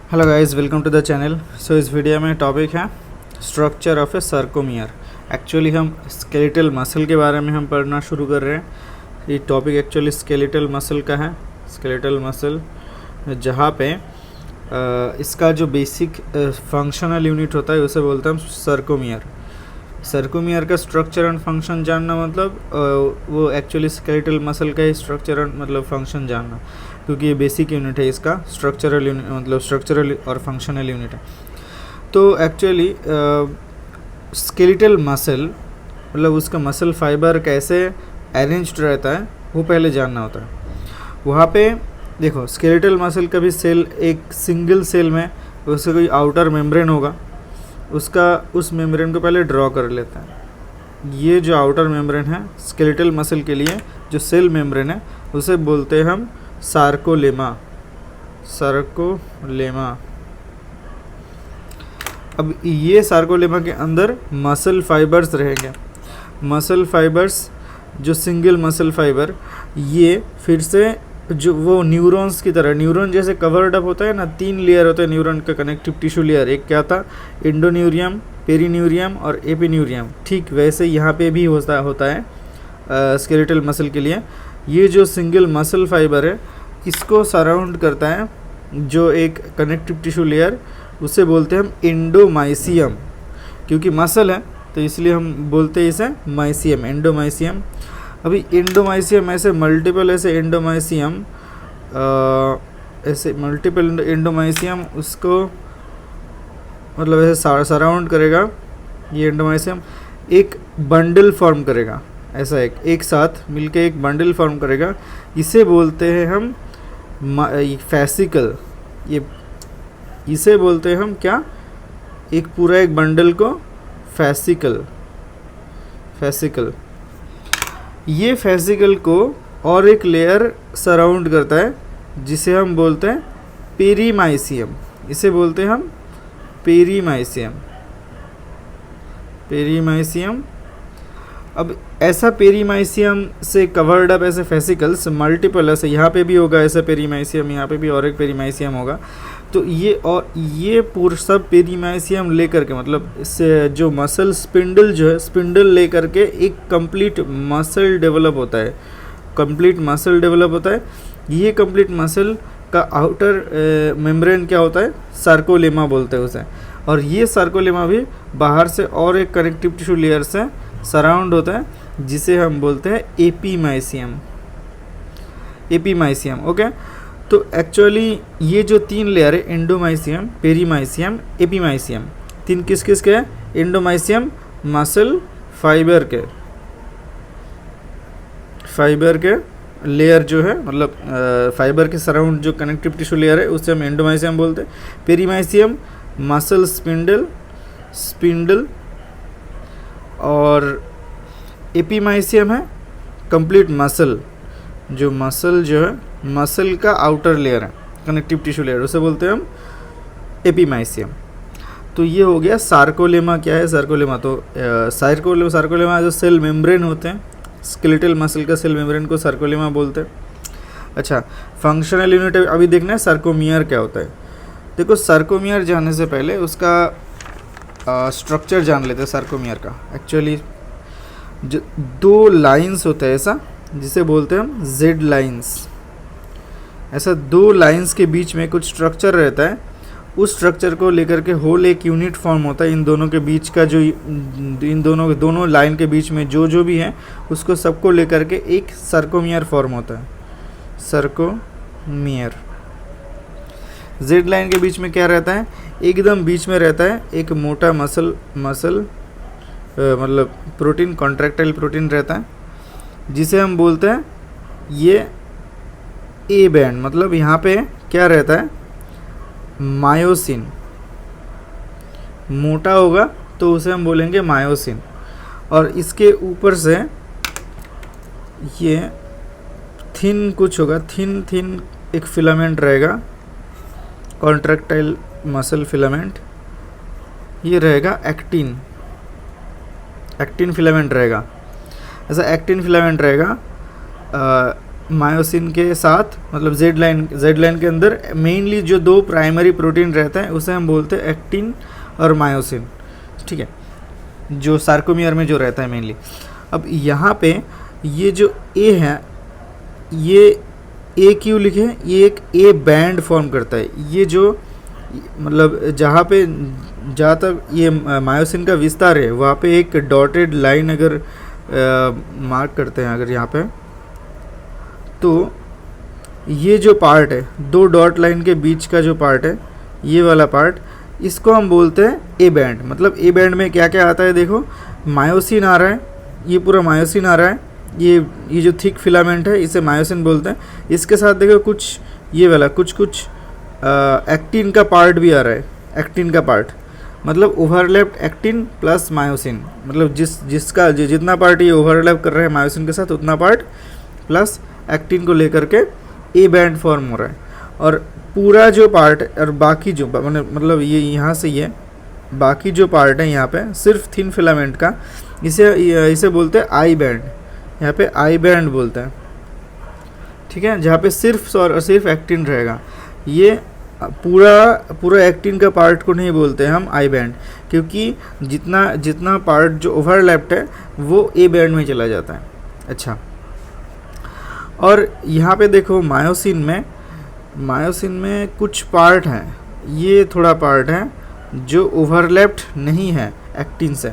Hello guys, welcome to the channel. So इस video में topic है structure of a sarcomere. Actually हम skeletal muscle के बारे में हम पढ़ना शुरू कर रहे हैं। ये टॉपिक एक्चुअली स्केलेटल मसल का है। स्केलेटल मसल जहाँ पे इसका जो बेसिक फंक्शनल यूनिट होता है उसे बोलते हैं हम सर्कोमियर। सर्कोमियर का स्ट्रक्चर एंड फंक्शन जानना मतलब वो एक्चुअली स्केलेटल मसल का ही स्ट्रक्चर एंड मतलब फंक्शन जानना, क्योंकि ये बेसिक यूनिट है इसका। स्ट्रक्चरल यूनिट मतलब स्ट्रक्चरल और फंक्शनल यूनिट है। तो एक्चुअली स्केलेटल मसल मतलब उसका मसल फाइबर कैसे अरेंज्ड रहता है वो पहले जानना होता है। वहाँ पे देखो, स्केलेटल मसल का भी सेल एक सिंगल सेल में उसका कोई आउटर मेम्ब्रेन होगा, उस मेम्ब्रेन को पहले ड्रॉ कर लेता है। ये जो आउटर मेम्ब्रेन है स्केलेटल मसल के लिए, जो सेल मेम्ब्रेन है उसे बोलते हैं हम सार्कोलेमा। सार्कोलेमा। अब ये सार्कोलेमा के अंदर मसल फाइबर्स रहेंगे। मसल फाइबर्स जो सिंगल मसल फाइबर, ये फिर से जो वो न्यूरॉन्स की तरह, न्यूरॉन जैसे कवर्ड अप होता है ना, 3 लेयर होते हैं न्यूरॉन का कनेक्टिव टिश्यू लेयर। एक क्या था, एंडोन्यूरियम, पेरीन्यूरियम और एपिन्यूरियम। ठीक वैसे यहाँ पे भी होता है स्केलेटल मसल के लिए। ये जो सिंगल मसल फाइबर है इसको सराउंड करता है जो एक कनेक्टिव टिश्यू लेयर, उसे बोलते हैं हम एंडोमाइसियम। क्योंकि मसल है तो इसलिए हम बोलते हैं इसे माइसियम, एंडोमाइसियम। अभी एंडोमाइसियम ऐसे मल्टीपल एंडोमाइसियम उसको मतलब ऐसे सराउंड करेगा। ये एंडोमाइसियम एक बंडल फॉर्म करेगा, ऐसा एक साथ मिलके एक बंडल फॉर्म करेगा। इसे बोलते हैं हम फैसिकल। ये इसे बोलते हैं हम क्या, एक पूरा एक बंडल को फैसिकल। ये फैसिकल को और एक लेयर सराउंड करता है जिसे हम बोलते हैं पेरीमाइसियम। इसे बोलते हैं हम पेरीमाइसियम। अब ऐसा पेरीमाइसियम से कवर्ड अप ऐसे फैसिकल्स मल्टीपल, ऐसे यहाँ पे भी होगा ऐसा पेरीमाइसियम, यहाँ पे भी और एक पेरीमाइसियम होगा। तो ये पूरा सब पेरीमाइसियम लेकर के, मतलब इससे जो मसल स्पिंडल जो है, स्पिंडल लेकर के एक कंप्लीट मसल डेवलप होता है। ये कंप्लीट मसल का आउटर मेम्ब्रेन क्या होता है, सार्कोलेमा बोलते हैं उसे। और ये सार्कोलेमा भी बाहर से और एक कनेक्टिव टिश्यू लेयर से सराउंड होता है जिसे हम बोलते हैं एपीमाइसियम। ओके, तो एक्चुअली ये जो 3 लेयर है, एंडोमाइसियम, पेरीमाइसियम, एपीमाइसियम, 3 किस के हैं? एंडोमाइसियम मसल फाइबर के लेयर जो है, मतलब फाइबर के सराउंड जो कनेक्टिव टिश्यू लेयर है उसे हम एंडोमाइसियम बोलते हैं। पेरीमाइसियम मसल स्पिंडल और एपीमाइसियम है कंप्लीट मसल। जो है मसल का आउटर लेयर है, कनेक्टिव टिश्यू लेयर, उसे बोलते हैं हम एपीमाइसियम। तो ये हो गया सार्कोलेमा। क्या है सार्कोलेमा? तो सार्कोलेमा जो सेल मेम्ब्रेन होते हैं, स्केलेटल मसल का सेल मेम्ब्रेन को सार्कोलेमा बोलते हैं। अच्छा, फंक्शनल यूनिट अभी देखना है सार्कोमियर क्या होता है। देखो, सार्कोमियर जानने से पहले उसका स्ट्रक्चर जान लेते हैं सार्कोमियर का। एक्चुअली जो 2 लाइंस होता है ऐसा, जिसे बोलते हैं हम जेड लाइंस। ऐसा 2 लाइंस के बीच में कुछ स्ट्रक्चर रहता है, उस स्ट्रक्चर को लेकर के होल एक यूनिट फॉर्म होता है। इन दोनों के बीच का जो दोनों लाइन के बीच में जो भी है उसको सबको लेकर के एक सर्कोमियर फॉर्म होता है। सर्कोमियर। जेड लाइन के बीच में क्या रहता है, एकदम बीच में रहता है एक मोटा मसल मतलब प्रोटीन, कॉन्ट्रैक्टाइल प्रोटीन रहता है, जिसे हम बोलते हैं ये ए बैंड। मतलब यहाँ पे क्या रहता है, मायोसिन। मोटा होगा तो उसे हम बोलेंगे मायोसिन। और इसके ऊपर से ये थिन कुछ होगा, थिन एक फिलामेंट रहेगा, कॉन्ट्रैक्टाइल मसल फिलामेंट। ये रहेगा एक्टिन फिलामेंट रहेगा। ऐसा एक्टिन फिलामेंट रहेगा मायोसिन के साथ, मतलब जेड लाइन के अंदर मेनली जो दो प्राइमरी प्रोटीन रहता है उसे हम बोलते हैं एक्टिन और मायोसिन, ठीक है, जो सार्कोमियर में जो रहता है मेनली। अब यहाँ पे ये जो ए है, ये ए क्यों लिखे, ये एक ए बैंड फॉर्म करता है। ये जो मतलब जहाँ तक ये मायोसिन का विस्तार है वहाँ पे एक डॉटेड लाइन अगर मार्क करते हैं अगर यहाँ पे, तो ये जो पार्ट है, दो डॉट लाइन के बीच का जो पार्ट है, ये वाला पार्ट, इसको हम बोलते हैं ए बैंड। मतलब ए बैंड में क्या क्या आता है, देखो मायोसिन आ रहा है, ये पूरा मायोसिन आ रहा है, ये जो थिक फिलामेंट है इसे मायोसिन बोलते हैं। इसके साथ देखो कुछ ये वाला कुछ एक्टिन का पार्ट भी आ रहा है, एक्टिन का पार्ट, मतलब ओवरलैप्ड एक्टिन प्लस मायोसिन, मतलब जिसका जितना पार्ट ये ओवरलैप कर रहा है मायोसिन के साथ उतना पार्ट प्लस एक्टिन को लेकर के ए बैंड फॉर्म हो रहा है। और पूरा जो पार्ट और बाकी जो मतलब ये यहाँ से ये बाकी जो पार्ट है यहाँ पे सिर्फ थिन फिलामेंट का, इसे बोलते हैं आई बैंड, यहाँ पे आई बैंड बोलते हैं, ठीक है, जहाँ पे सिर्फ और सिर्फ एक्टिन रहेगा। ये पूरा एक्टिन का पार्ट को नहीं बोलते हैं हम आई बैंड, क्योंकि जितना पार्ट जो ओवरलैप्ड है वो ए बैंड में चला जाता है। अच्छा, और यहाँ पे देखो मायोसिन में कुछ पार्ट हैं, ये थोड़ा पार्ट है जो ओवरलैप्ड नहीं है एक्टिन से,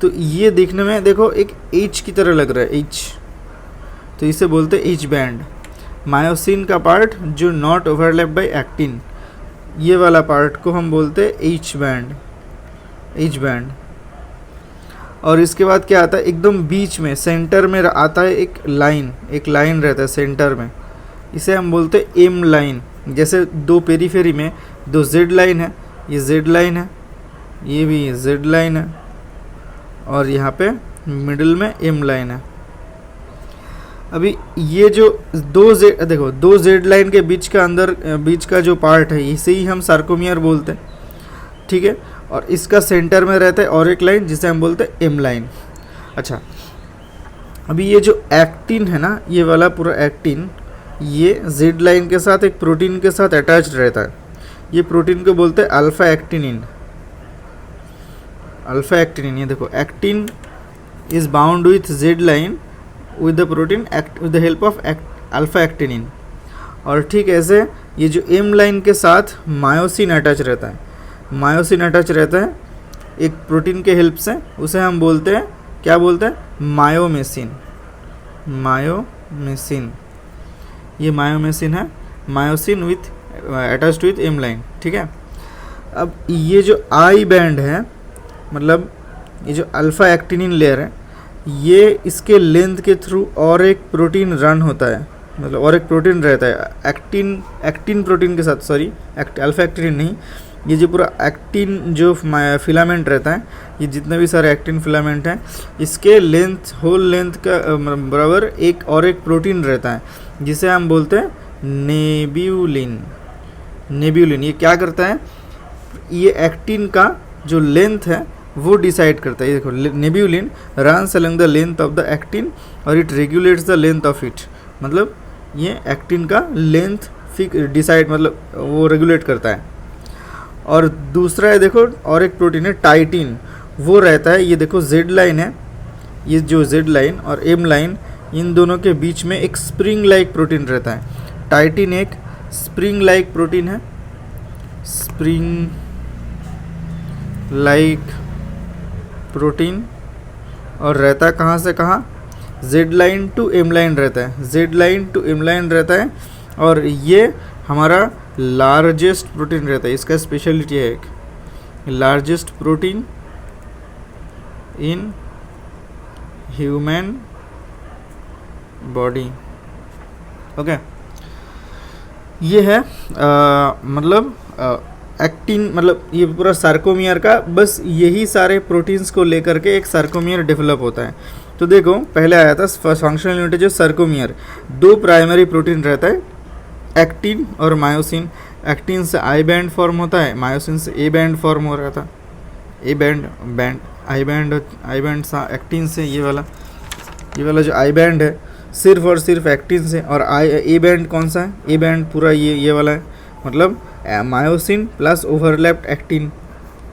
तो ये देखने में देखो एक एच की तरह लग रहा है, एच, तो इसे बोलते हैं एच बैंड। मायोसिन का पार्ट जो नॉट ओवरलैप्ड बाय एक्टिन, ये वाला पार्ट को हम बोलते हैं एच बैंड। और इसके बाद क्या आता है, एकदम बीच में सेंटर में आता है एक लाइन रहता है सेंटर में, इसे हम बोलते हैं एम लाइन। जैसे दो पेरीफेरी में दो जेड लाइन है, ये जेड लाइन है, ये भी जेड लाइन है, और यहाँ पे मिडिल में एम लाइन है। अभी ये जो दो जेड लाइन के बीच का जो पार्ट है इसे ही हम सार्कोमियर बोलते हैं, ठीक है, और इसका सेंटर में रहता है और एक लाइन जिसे हम बोलते हैं एम लाइन। अच्छा, अभी ये जो एक्टिन है ना, ये वाला पूरा एक्टिन, ये जेड लाइन के साथ एक प्रोटीन के साथ अटैच रहता है। ये प्रोटीन को बोलते हैं अल्फा एक्टिनिन। ये देखो, actin is bound with Z line with the protein with the help of alpha actinin. और ठीक ऐसे ये जो एम लाइन के साथ मायोसिन अटैच रहता है एक प्रोटीन के हेल्प से, उसे हम बोलते हैं, क्या बोलते हैं, मायोमेसिन। ये मायोमेसिन है, myosin with attached with M line, ठीक है। अब ये जो आई बैंड है, मतलब ये जो अल्फा एक्टिनिन लेयर है, ये इसके लेंथ के थ्रू और एक प्रोटीन रन होता है, मतलब और एक प्रोटीन रहता है एक्टिन प्रोटीन के साथ, सॉरी अल्फा एक्टिनिन नहीं, ये जो पूरा एक्टिन जो फिलामेंट रहता है, ये जितने भी सारे एक्टिन फिलामेंट हैं, इसके होल लेंथ का बराबर एक और एक प्रोटीन रहता है जिसे हम बोलते हैं नेब्यूलिन। ये क्या करता है, ये एक्टिन का जो लेंथ है वो डिसाइड करता है। ये देखो, nebulin runs along the length of the actin और it regulates the length of it, मतलब ये एक्टिन का लेंथ डिसाइड, मतलब वो रेगुलेट करता है। और दूसरा है देखो, और एक प्रोटीन है टाइटिन, वो रहता है, ये देखो जेड लाइन है, ये जो जेड लाइन और एम लाइन, इन दोनों के बीच में एक स्प्रिंग लाइक प्रोटीन रहता है। टाइटिन एक स्प्रिंग लाइक प्रोटीन है, स्प्रिंग लाइक प्रोटीन, और रहता है कहाँ से कहाँ, Z line to M line रहता है, और ये हमारा लार्जेस्ट प्रोटीन रहता है। इसका स्पेशलिटी है एक largest protein in human body, okay. ये है मतलब एक्टिन, मतलब ये पूरा सार्कोमियर का बस यही सारे प्रोटीन्स को लेकर के एक सार्कोमियर डेवलप होता है। तो देखो, पहले आया था फंक्शनल यूनिट जो सार्कोमियर, दो प्राइमरी प्रोटीन रहता है, एक्टिन और मायोसिन। एक्टिन से आई बैंड फॉर्म होता है, मायोसिन से ए बैंड फॉर्म हो रहा था, आई बैंड सा एक्टिन से ये वाला जो आई बैंड है सिर्फ और सिर्फ एक्टिन से। और ए बैंड कौन सा है, ए बैंड पूरा ये वाला है, मतलब myosin plus overlapped actin,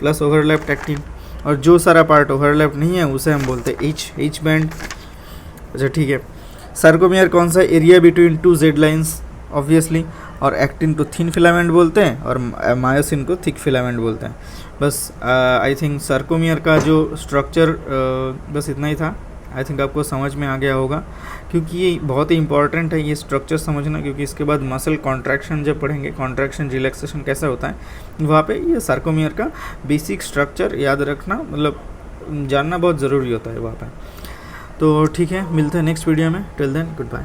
plus overlapped actin. और जो सारा पार्ट ओवरलैप नहीं है उसे हम बोलते हैं एच बैंड। अच्छा ठीक है। सार्कोमियर कौन सा, area between two Z lines obviously. और एक्टिन को थिन फिलामेंट बोलते हैं और मायोसिन को थिक फिलामेंट बोलते हैं। बस आई थिंक सार्कोमियर का जो स्ट्रक्चर बस इतना ही था। आई थिंक आपको समझ में आ गया होगा, क्योंकि ये बहुत ही इंपॉर्टेंट है ये स्ट्रक्चर समझना, क्योंकि इसके बाद मसल कॉन्ट्रैक्शन जब पढ़ेंगे, कॉन्ट्रैक्शन रिलैक्सेशन कैसा होता है, वहाँ पे ये सार्कोमियर का बेसिक स्ट्रक्चर याद रखना, मतलब जानना बहुत ज़रूरी होता है वहाँ पे। तो ठीक है, मिलते हैं नेक्स्ट वीडियो में। Till then good bye.